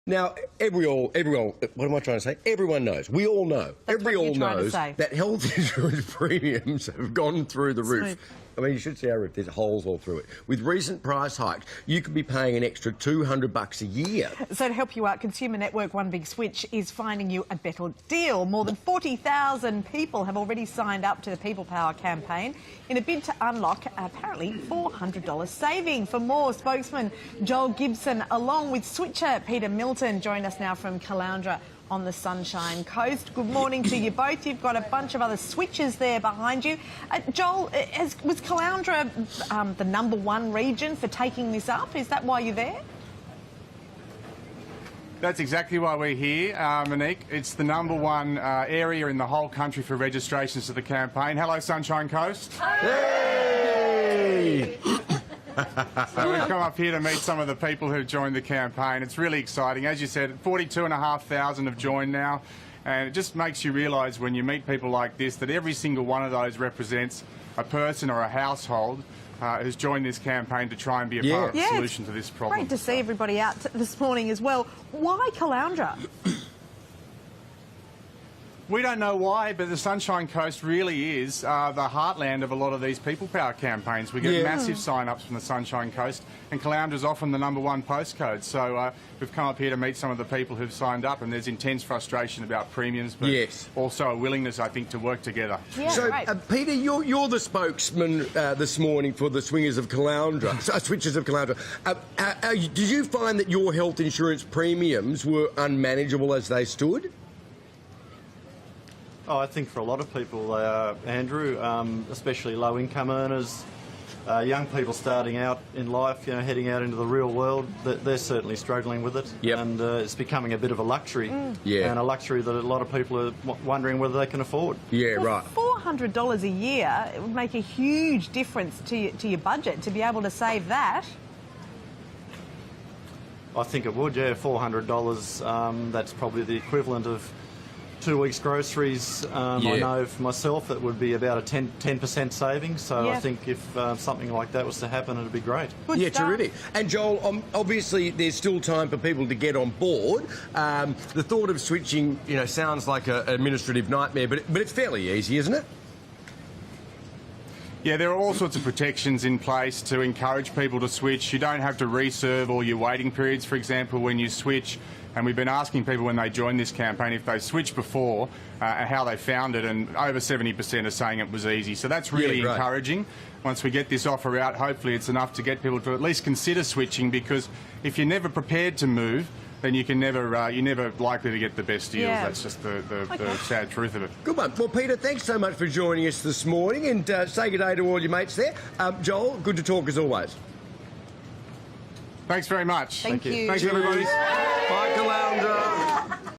Now, everyone, what am I trying to say? Everyone knows. We all know. That's what you're trying to knows say. that health insurance premiums have gone through the roof. Smooth. I mean, you should see our roof. There's holes all through it. With recent price hikes, you could be paying an extra $200 a year. So to help you out, Consumer Network One Big Switch is finding you a better deal. More than 40,000 people have already signed up to the People Power campaign in a bid to unlock, apparently, $400 saving. For more, spokesman Joel Gibson, along with switcher Peter Milton, join us now from Caloundra on the Sunshine Coast. Good morning to you both. You've got a bunch of other switches there behind you. Joel, was Caloundra the #1 region for taking this up? Is that why you're there? That's exactly why we're here, Monique. It's the #1 area in the whole country for registrations to the campaign. Hello, Sunshine Coast. Hey! So we've come up here to meet some of the people who've joined the campaign. It's really exciting. As you said, 42,500 have joined now, and it just makes you realise when you meet people like this that every single one of those represents a person or a household who's joined this campaign to try and be a part of the solution to this problem. Great to see everybody out this morning as well. Why Caloundra? We don't know why, but the Sunshine Coast really is the heartland of a lot of these People Power campaigns. We get massive sign-ups from the Sunshine Coast, and Caloudra's often the #1 postcode. So we've come up here to meet some of the people who've signed up, and there's intense frustration about premiums, but also a willingness, I think, to work together. Yeah, so, Peter, you're the spokesman this morning for the swingers of Caloundra, switchers of Caloundra. Did you find that your health insurance premiums were unmanageable as they stood? Oh, I think for a lot of people they are, Andrew, especially low-income earners, young people starting out in life, you know, heading out into the real world. They're certainly struggling with it, and it's becoming a bit of a luxury, and a luxury that a lot of people are wondering whether they can afford. Well, right. $400 a year, it would make a huge difference to your budget to be able to save that. I think it would, yeah, $400. That's probably the equivalent of 2 weeks' groceries. I know for myself it would be about a 10% saving, so I think if something like that was to happen, it would be great. Good start. Terrific. And Joel, obviously there's still time for people to get on board. The thought of switching, you know, sounds like an administrative nightmare, but it's fairly easy, isn't it? Yeah, there are all sorts of protections in place to encourage people to switch. You don't have to reserve all your waiting periods, for example, when you switch. And we've been asking people when they join this campaign if they switched before, how they found it, and over 70% are saying it was easy. So that's really encouraging. Once we get this offer out, hopefully it's enough to get people to at least consider switching, because if you're never prepared to move, then you can never, you're never likely to get the best deals. That's just the sad truth of it. Good one. Well, Peter, thanks so much for joining us this morning, and say good day to all your mates there. Joel, good to talk as always. Thanks very much. Thank you. Thanks, everybody. Bye, Caloundra.